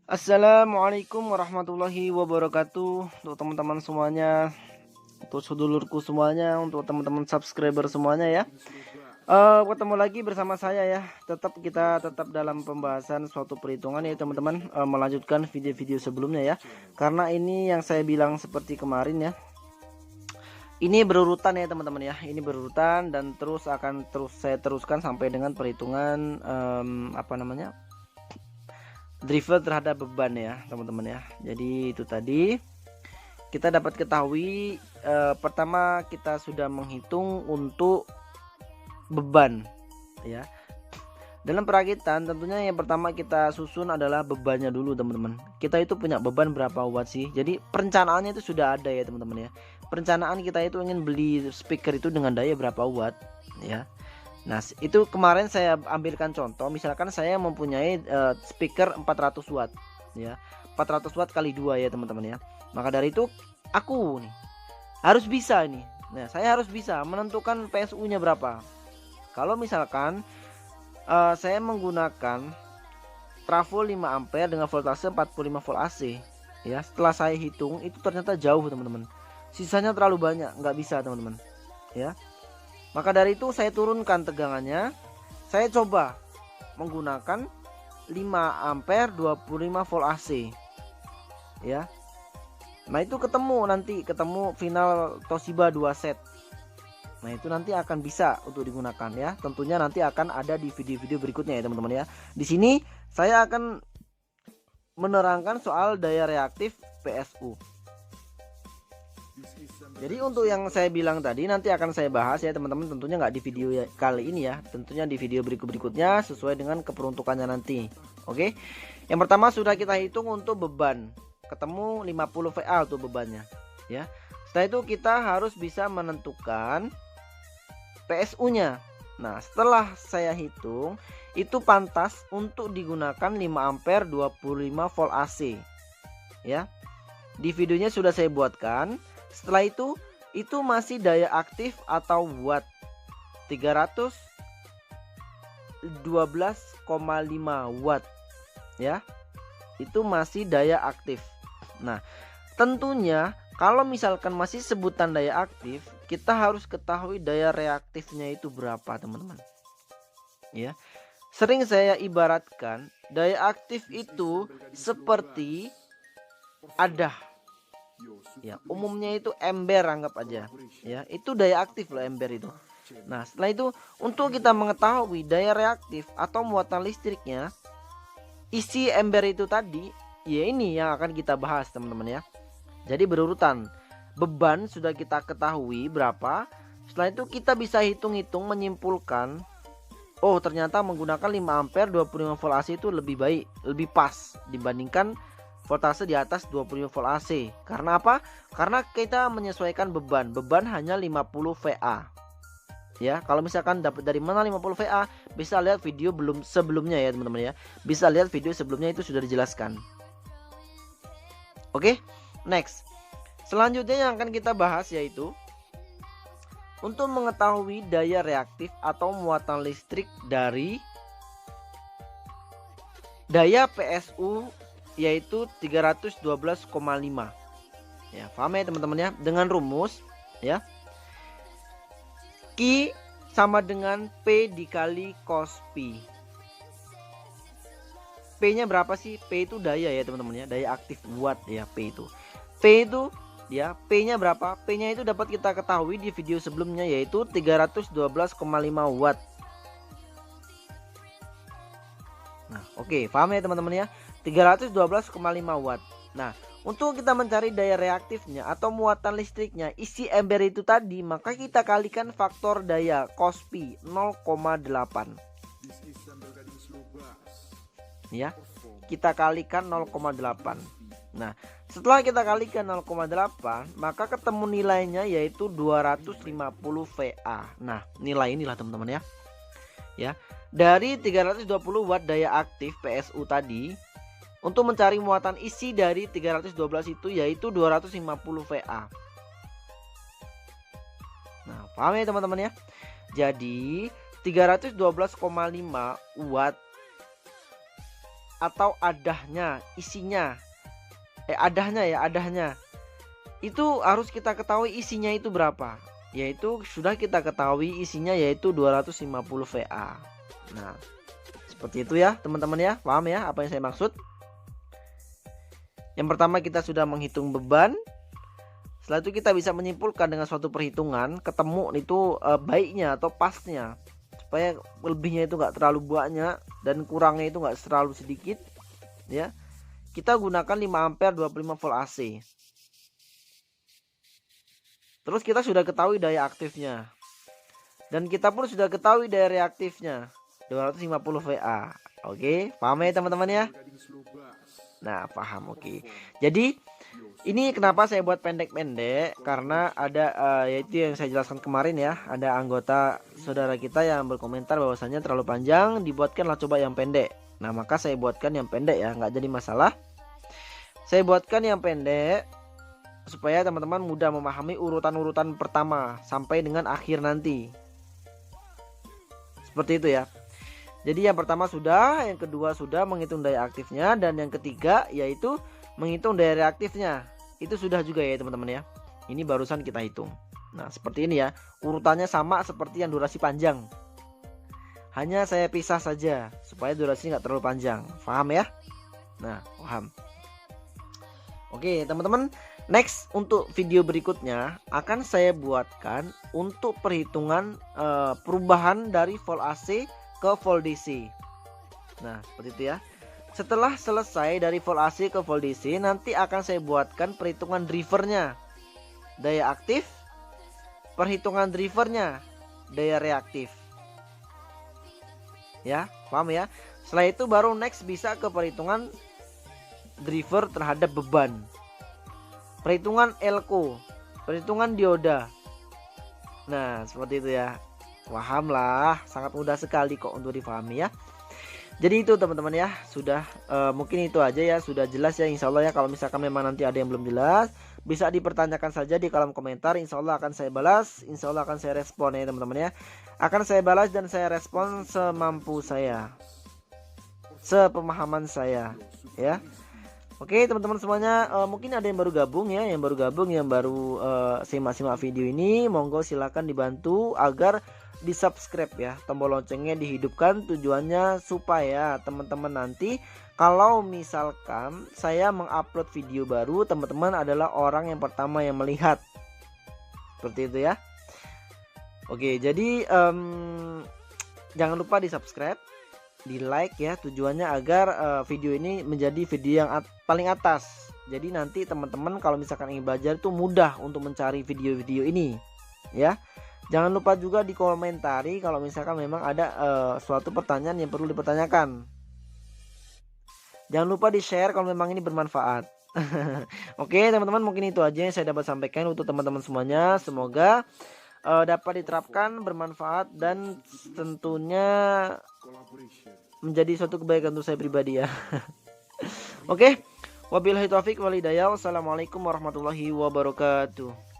Assalamualaikum warahmatullahi wabarakatuh untuk teman-teman semuanya, untuk sedulurku semuanya, untuk teman-teman subscriber semuanya ya. Ketemu lagi bersama saya ya. Kita tetap dalam pembahasan suatu perhitungan ya teman-teman. Melanjutkan video-video sebelumnya ya. Karena ini yang saya bilang seperti kemarin ya. Ini berurutan ya teman-teman ya. Ini berurutan dan saya teruskan sampai dengan perhitungan driver terhadap beban ya teman-teman ya. Jadi itu tadi kita dapat ketahui, pertama kita sudah menghitung untuk beban ya. Dalam perakitan tentunya yang pertama kita susun adalah bebannya dulu teman-teman. Kita itu punya beban berapa watt sih. Jadi perencanaannya itu sudah ada ya teman-teman ya. Perencanaan kita itu ingin beli speaker itu dengan daya berapa watt ya. Nah itu kemarin saya ambilkan contoh, misalkan saya mempunyai speaker 400 watt ya, 400 watt kali 2 ya teman-teman ya. Maka dari itu aku nih harus bisa ini. Nah saya harus bisa menentukan PSU nya berapa. Kalau misalkan saya menggunakan trafo 5 ampere dengan voltase 45 volt AC ya, setelah saya hitung itu ternyata jauh teman-teman, sisanya terlalu banyak, nggak bisa teman-teman ya. Maka dari itu saya turunkan tegangannya. Saya coba menggunakan 5 ampere 25 volt AC ya. Nah itu ketemu final Toshiba 2 set. Nah itu nanti akan bisa untuk digunakan ya. Tentunya nanti akan ada di video-video berikutnya ya teman-teman ya. Di sini saya akan menerangkan soal daya reaktif PSU. Jadi untuk yang saya bilang tadi nanti akan saya bahas ya teman-teman, tentunya nggak di video kali ini ya, tentunya di video berikutnya sesuai dengan keperuntukannya nanti. Oke. Yang pertama sudah kita hitung untuk beban, ketemu 50 VA untuk bebannya ya. Setelah itu kita harus bisa menentukan PSU-nya. Nah, setelah saya hitung itu pantas untuk digunakan 5 ampere 25 volt AC ya. Di videonya sudah saya buatkan. Setelah itu masih daya aktif atau watt 312,5 watt ya. Itu masih daya aktif. Nah, tentunya kalau misalkan masih sebutan daya aktif, kita harus ketahui daya reaktifnya itu berapa teman-teman ya. Sering saya ibaratkan daya aktif itu seperti ada ya, umumnya itu ember, anggap aja ya, itu daya aktif loh ember itu. Nah setelah itu untuk kita mengetahui daya reaktif atau muatan listriknya, isi ember itu tadi ya, ini yang akan kita bahas teman-teman ya. Jadi berurutan, beban sudah kita ketahui berapa. Setelah itu kita bisa hitung-hitung menyimpulkan, oh ternyata menggunakan 5 ampere 25 volt AC itu lebih baik, lebih pas dibandingkan voltase di atas 25 volt AC. Karena apa? Karena kita menyesuaikan beban. Beban hanya 50 VA. Ya, kalau misalkan dapat dari mana 50 VA, bisa lihat video sebelumnya ya teman-teman ya. Bisa lihat video sebelumnya, itu sudah dijelaskan. Oke, next. Selanjutnya yang akan kita bahas yaitu untuk mengetahui daya reaktif atau muatan listrik dari daya PSU yaitu 312,5 ya. Paham ya teman-teman ya, dengan rumus ya, Q sama dengan P dikali cos Pi. P nya berapa sih? P itu daya ya teman-teman ya, daya aktif watt ya. P itu ya, P nya berapa? P nya itu dapat kita ketahui di video sebelumnya yaitu 312,5 watt. Nah oke, paham ya teman-teman ya, 312,5 watt. Nah untuk kita mencari daya reaktifnya atau muatan listriknya isi ember itu tadi, maka kita kalikan faktor daya cos Pi 0,8 ya. Kita kalikan 0,8. Nah setelah kita kalikan 0,8 maka ketemu nilainya yaitu 250 VA. Nah nilai inilah teman-teman ya. Dari 320 watt daya aktif PSU tadi, untuk mencari muatan isi dari 312 itu yaitu 250 VA. Nah paham ya teman-teman ya. Jadi 312,5 watt atau adahnya, isinya. Adahnya itu harus kita ketahui isinya itu berapa, yaitu sudah kita ketahui isinya yaitu 250 VA. Nah, seperti itu ya teman-teman ya, paham ya apa yang saya maksud? Yang pertama kita sudah menghitung beban. Setelah itu kita bisa menyimpulkan dengan suatu perhitungan, ketemu itu baiknya atau pasnya, supaya lebihnya itu nggak terlalu banyak dan kurangnya itu nggak terlalu sedikit ya. Kita gunakan 5 ampere 25 volt AC. Terus kita sudah ketahui daya aktifnya. Dan kita pun sudah ketahui daya reaktifnya 250 VA. Oke, paham ya teman-teman ya? Nah, paham. Oke. Jadi ini kenapa saya buat pendek-pendek, karena ada yaitu yang saya jelaskan kemarin ya, ada anggota saudara kita yang berkomentar bahwasannya terlalu panjang, dibuatkanlah coba yang pendek. Nah, maka saya buatkan yang pendek ya, nggak jadi masalah. Saya buatkan yang pendek supaya teman-teman mudah memahami urutan-urutan pertama sampai dengan akhir nanti. Seperti itu ya. Jadi yang pertama sudah, yang kedua sudah menghitung daya aktifnya, dan yang ketiga yaitu menghitung daya reaktifnya. Itu sudah juga ya teman-teman ya. Ini barusan kita hitung. Nah, seperti ini ya. Urutannya sama seperti yang durasi panjang. Hanya saya pisah saja supaya durasi nggak terlalu panjang. Paham ya? Nah, paham. Oke teman-teman, next untuk video berikutnya akan saya buatkan untuk perhitungan perubahan dari volt AC ke volt DC. Nah, seperti itu ya. Setelah selesai dari volt AC ke volt DC, nanti akan saya buatkan perhitungan drivernya, daya aktif, perhitungan drivernya, daya reaktif. Ya, paham ya? Setelah itu baru next bisa ke perhitungan driver terhadap beban, perhitungan elko, perhitungan dioda. Nah, seperti itu ya. Paham lah, sangat mudah sekali kok untuk dipahami ya. Jadi itu teman-teman ya, sudah mungkin itu aja ya, sudah jelas ya insya Allah ya. Kalau misalkan memang nanti ada yang belum jelas, bisa dipertanyakan saja di kolom komentar. Insya Allah akan saya balas, insya Allah akan saya respon ya teman-teman ya. Akan saya balas dan saya respon semampu saya, sepemahaman saya ya. Oke teman-teman semuanya, mungkin ada yang baru gabung ya, yang baru simak-simak video ini, monggo silakan dibantu agar di subscribe ya, tombol loncengnya dihidupkan, tujuannya supaya teman-teman nanti kalau misalkan saya mengupload video baru, teman-teman adalah orang yang pertama yang melihat, seperti itu ya. Oke, jadi jangan lupa di subscribe, di like ya, tujuannya agar video ini menjadi video yang paling atas. Jadi nanti teman-teman kalau misalkan ingin belajar itu mudah untuk mencari video-video ini ya. Jangan lupa juga dikomentari kalau misalkan memang ada suatu pertanyaan yang perlu dipertanyakan. Jangan lupa di share kalau memang ini bermanfaat. Oke teman-teman, mungkin itu aja yang saya dapat sampaikan untuk teman-teman semuanya. Semoga dapat diterapkan, bermanfaat, dan tentunya menjadi suatu kebaikan untuk saya pribadi ya. Oke, wabillahi taufik wal hidayah. Wassalamualaikum warahmatullahi wabarakatuh.